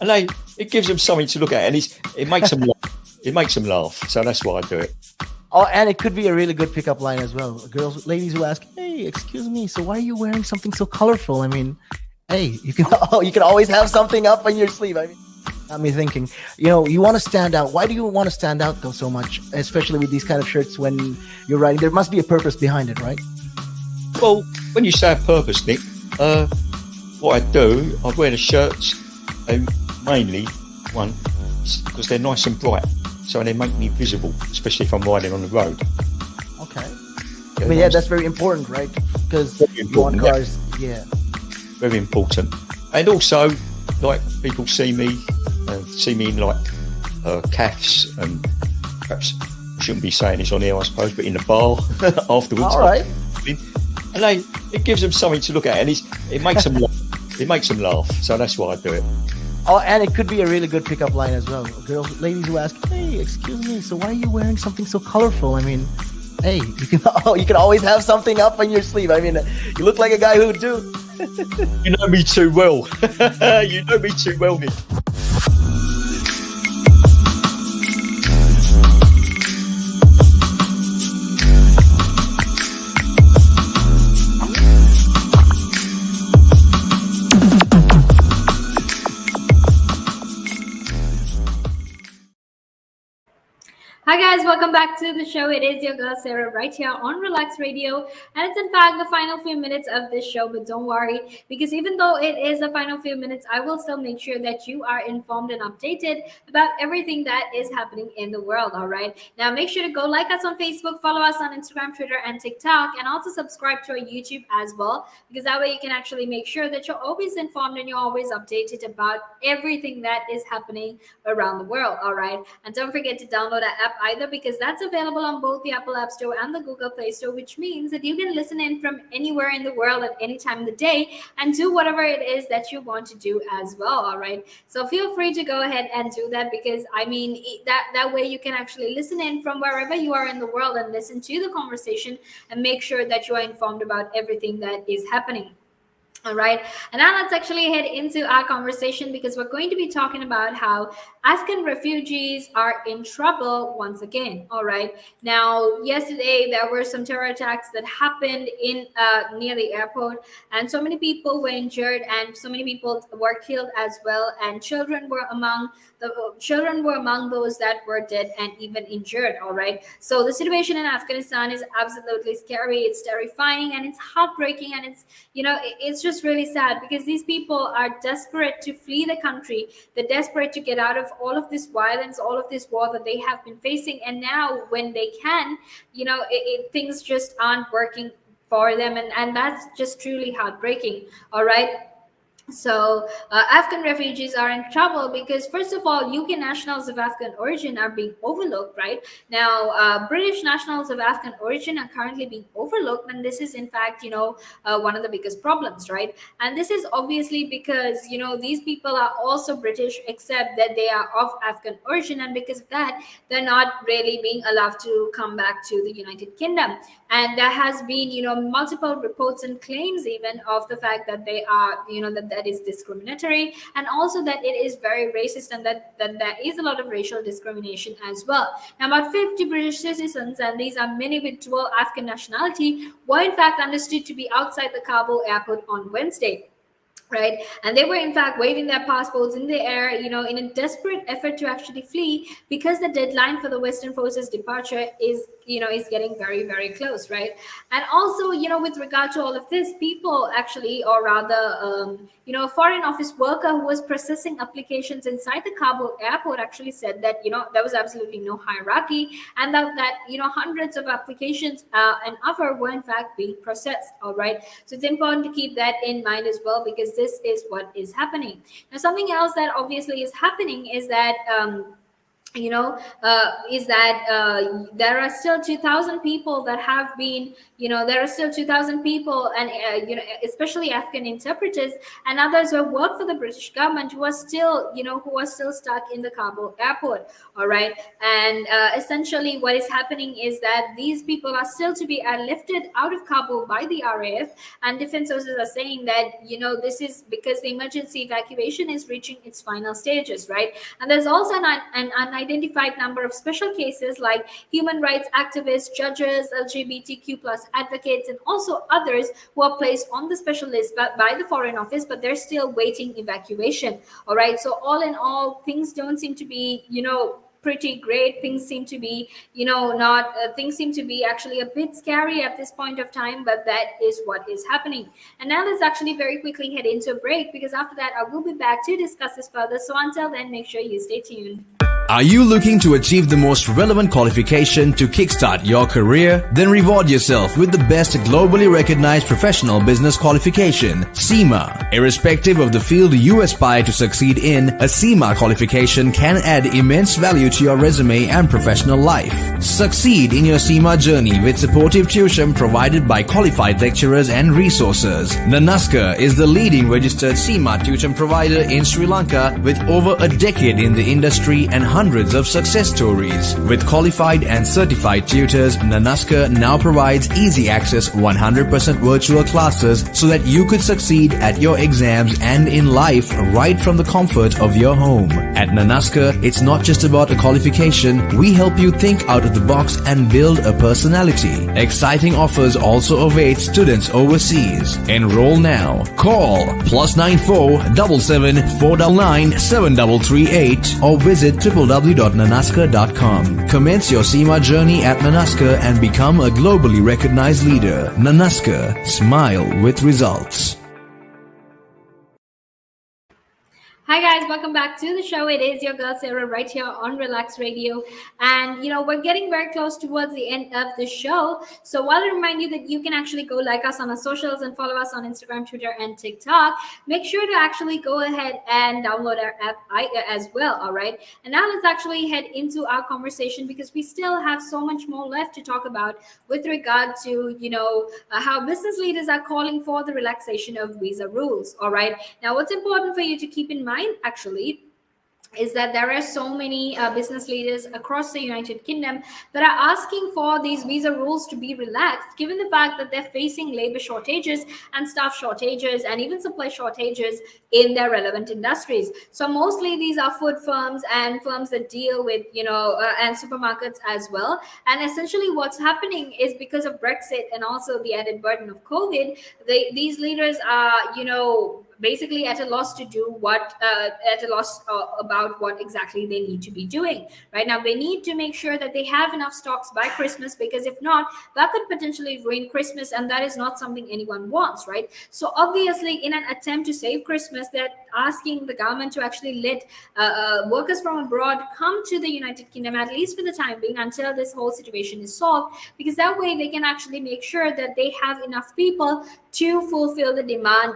and it gives them something to look at, and it makes them laugh. It makes them laugh. So that's why I do it. Oh, and it could be a really good pickup line as well. Girls, ladies who ask, "Hey, excuse me, so why are you wearing something so colorful?" I mean, hey, you can you can always have something up on your sleeve. I mean, got me thinking. You want to stand out. Why do you want to stand out though so much, especially with these kind of shirts when you're riding? There must be a purpose behind it, right? Well, when you say a purpose, Nick, what I do, I wear the shirts mainly one because they're nice and bright, so they make me visible, especially if I'm riding on the road. Okay. Yeah, that's very important, right? Because you want cars, yeah. Very important. And also, like, people see me in like calves, and perhaps I shouldn't be saying this on here, I suppose, but in the bar afterwards. All right. And it gives them something to look at, and it makes them laugh. It makes them laugh. So that's why I do it. Oh, and it could be a really good pickup line as well. Girls, ladies who ask, "Hey, excuse me, so why are you wearing something so colorful?" I mean, hey, you can always have something up on your sleeve. I mean, you look like a guy who would do. You know me too well. You know me too well, Nick. Hi guys, welcome back to the show. It is your girl Sarah right here on Relax Radio, and it's in fact the final few minutes of this show. But don't worry, because even though it is the final few minutes, I will still make sure that you are informed and updated about everything that is happening in the world. All right, now make sure to go like us on Facebook, follow us on Instagram, Twitter, and TikTok, and also subscribe to our YouTube as well, because that way you can actually make sure that you're always informed and you're always updated about everything that is happening around the world. All right, and don't forget to download our app either, because that's available on both the Apple App Store and the Google Play Store, which means that you can listen in from anywhere in the world at any time of the day and do whatever it is that you want to do as well. All right, so feel free to go ahead and do that, because I mean that way you can actually listen in from wherever you are in the world and listen to the conversation and make sure that you are informed about everything that is happening. All right, and now let's actually head into our conversation, because we're going to be talking about how Afghan refugees are in trouble once again. All right, now yesterday there were some terror attacks that happened in near the airport, and so many people were injured and so many people were killed as well, and children were among those that were dead and even injured. All right, so the situation in Afghanistan is absolutely scary, it's terrifying, and it's heartbreaking, and it's just really sad, because these people are desperate to flee the country. They're desperate to get out of all of this violence, all of this war that they have been facing, and now when they can, things just aren't working for them, and that's just truly heartbreaking. All right, so Afghan refugees are in trouble because, first of all, UK nationals of Afghan origin are being overlooked. Right now, British nationals of Afghan origin are currently being overlooked, and this is, in fact, one of the biggest problems. Right, and this is obviously because these people are also British, except that they are of Afghan origin, and because of that, they're not really being allowed to come back to the United Kingdom. And there has been multiple reports and claims even of the fact that they are that is discriminatory, and also that it is very racist, and that there is a lot of racial discrimination as well. Now, about 50 British citizens, and these are many with dual Afghan nationality, were in fact understood to be outside the Kabul airport on Wednesday. Right, and they were in fact waving their passports in the air, in a desperate effort to actually flee, because the deadline for the Western forces departure is getting very, very close. Right, and also with regard to all of this, people actually, or rather a foreign office worker who was processing applications inside the Kabul airport actually said that there was absolutely no hierarchy, and that hundreds of applications and offer were in fact being processed. All right, so it's important to keep that in mind as well, because this is what is happening. Now, something else that obviously is happening is that is that there are still 2,000 people that have been, there are still 2,000 people, and especially Afghan interpreters and others who have worked for the British government, who are still, who are still stuck in the Kabul airport. All right. And essentially what is happening is that these people are still to be lifted out of Kabul by the RAF, and defense sources are saying that, this is because the emergency evacuation is reaching its final stages, right? And there's also an unidentified number of special cases like human rights activists, judges, LGBTQ plus advocates, and also others who are placed on the special list by the Foreign Office, but they're still waiting evacuation. All right. So all in all, things don't seem to be, pretty great. Things seem to be, not things seem to be actually a bit scary at this point of time, but that is what is happening. And now let's actually very quickly head into a break, because after that I will be back to discuss this further. So until then, make sure you stay tuned. Are you looking to achieve the most relevant qualification to kickstart your career? Then reward yourself with the best globally recognized professional business qualification, CIMA. Irrespective of the field you aspire to succeed in, a CIMA qualification can add immense value to your resume and professional life. Succeed in your CIMA journey with supportive tuition provided by qualified lecturers and resources. Nanaska is the leading registered CIMA tuition provider in Sri Lanka with over a decade in the industry and hundreds of success stories. With qualified and certified tutors, Nanaska now provides easy access 100% virtual classes so that you could succeed at your exams and in life right from the comfort of your home. At Nanaska, it's not just about a qualification. We help you think out of the box and build a personality. Exciting offers also await students overseas. Enroll now. Call +94 77 499 7338 or visit www.nanaska.com. Commence your CIMA journey at Nanaska and become a globally recognized leader. Nanaska, smile with results. Hi guys, welcome back to the show. It is your girl Sarah right here on Relax Radio. And we're getting very close towards the end of the show. So while I remind you that you can actually go like us on our socials and follow us on Instagram, Twitter, and TikTok, make sure to actually go ahead and download our app as well. All right. And now let's actually head into our conversation, because we still have so much more left to talk about with regard to, how business leaders are calling for the relaxation of visa rules. All right. Now, what's important for you to keep in mind actually is that there are so many business leaders across the United Kingdom that are asking for these visa rules to be relaxed, given the fact that they're facing labor shortages and staff shortages and even supply shortages in their relevant industries. So mostly these are food firms and firms that deal with, and supermarkets as well. And essentially what's happening is, because of Brexit and also the added burden of COVID, these leaders are, basically at a loss to do about what exactly they need to be doing right now. They need to make sure that they have enough stocks by Christmas, because if not, that could potentially ruin Christmas, and that is not something anyone wants, right? So obviously, in an attempt to save Christmas, they're asking the government to actually let workers from abroad come to the United Kingdom, at least for the time being, until this whole situation is solved, because that way they can actually make sure that they have enough people to fulfill the demand,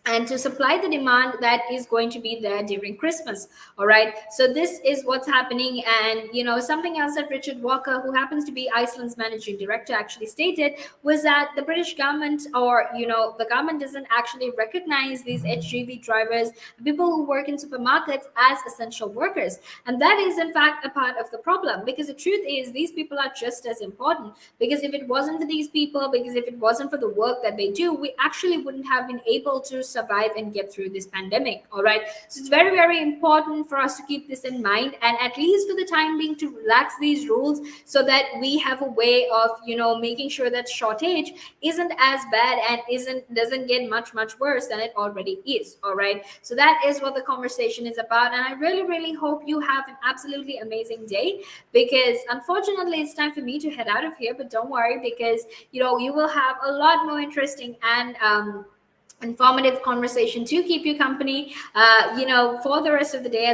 and to supply the demand that is going to be there during Christmas. All right. So this is what's happening. And, something else that Richard Walker, who happens to be Iceland's managing director, actually stated was that the British government, or, the government doesn't actually recognize these HGV drivers, people who work in supermarkets, as essential workers. And that is, in fact, a part of the problem, because the truth is these people are just as important. Because if it wasn't for these people, because if it wasn't for the work that they do, we actually wouldn't have been able to survive and get through this pandemic. All right. So it's very, very important for us to keep this in mind, and at least for the time being to relax these rules, so that we have a way of, making sure that shortage isn't as bad and doesn't get much worse than it already is. All right. So that is what the conversation is about. And I really, really hope you have an absolutely amazing day, because unfortunately it's time for me to head out of here. But don't worry, because, you will have a lot more interesting and informative conversation to keep you company, for the rest of the day.